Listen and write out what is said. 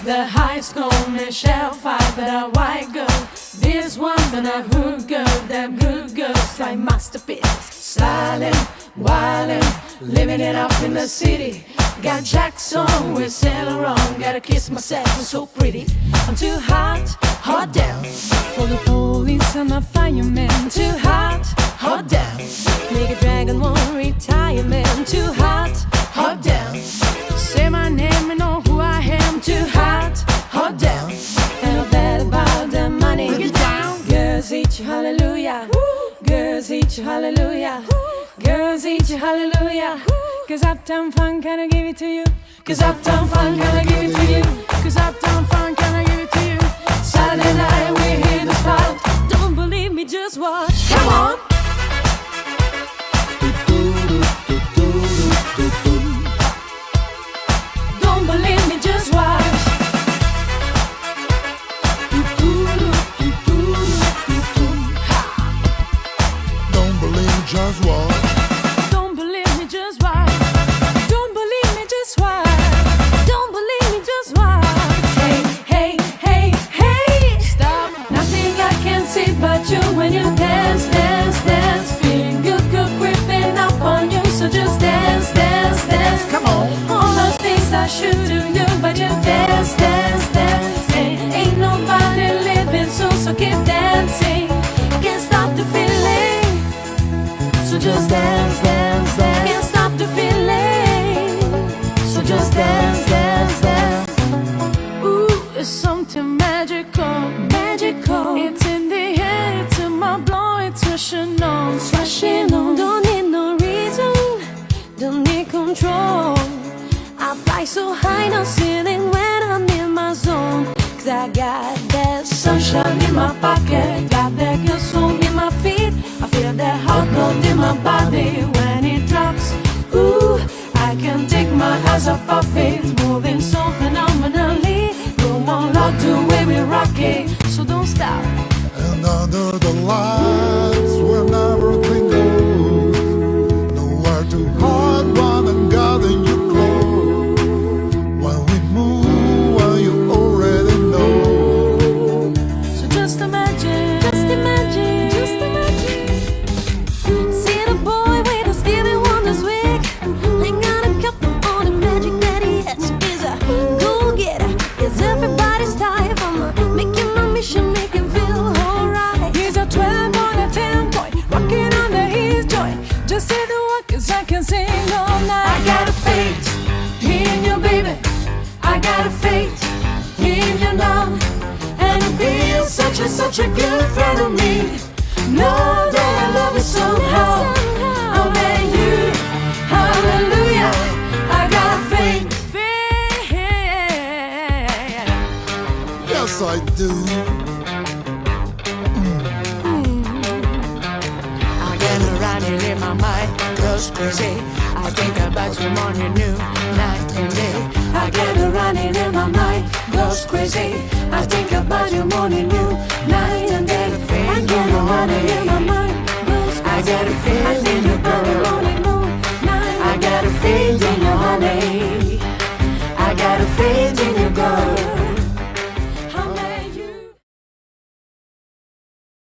the high school Michelle Five, but a white girl. This one's been a hood girl, them good girls like masterpiece. Styling, wildin', living it up in the city. Got Jackson, we sail around. Gotta kiss myself, I'm so pretty. I'm too hot, hot down. For the police and the firemen. Too hot, hot down. Make a dragon won't retirement. Too hot, hot down. Say my name and know who I am. Too hot, hot down. And I'm bad about the money. Get down. Girls eat you hallelujah. Girls eat you hallelujah. Girls eat you hallelujah. Cause Uptown Funk, can I give it to you? Cause Uptown Funk, can I give it to you? Cause Uptown Funk, can I give it to you? Saturday night we hit the spot. Don't believe me, just watch. Come on. Don't believe me, just watch. Don't believe me, just watch. Don't believe me, just watch. Don't believe me, just watch. Don't believe me, just watch. Hey, hey, hey, hey. Stop. Nothing I can see but you when you dance, dance, dance. Feeling good, good creeping up on you. So just dance, dance, dance. Come on. All those things I should do you, but you dance, dance, dance. Hey, ain't nobody living so keep dancing. Can't stop the feeling. So just dance, dance, dance. Can't stop the feeling. So just dance, dance, dance. Ooh, it's something magical, magical. It's in the air, it's in my blood, it's rushing on, it's rushing on. Don't need no reason, don't need control. I fly so high, no ceiling when I'm in my zone. Cause I got that sunshine in my pocket, got that good soul in my feet. I feel that hot blood in my body when it drops. Ooh, I can't take my eyes off of it, moving so phenomenally. Go on, Lord, the way we rock it, so don't stop. And under the lights when everything goes, nowhere to hide, run and garden you close. When we move, well, you already know. So just imagine, just imagine, just imagine. See the boy with the Stevie Wonder's wig. Ain't got a couple on the magic that he has. He's a go-getter. Is everybody's type. I'm making my mission, make him feel alright. He's a 12 on a 10 point, rocking under his joint. Just say the word 'cause I can sing all night. I got a faith in you, baby. I got a faith in your love. And it feels such a good friend of me. Know that I love you somehow. I'll let you, hallelujah. I got faith. Yes, I do. I get running in my mind, goes crazy. I think about you morning, noon, night and day. I get running in my mind, goes crazy. I think about you morning, noon, night and day. I get running in my mind, goes crazy. I get a feeling.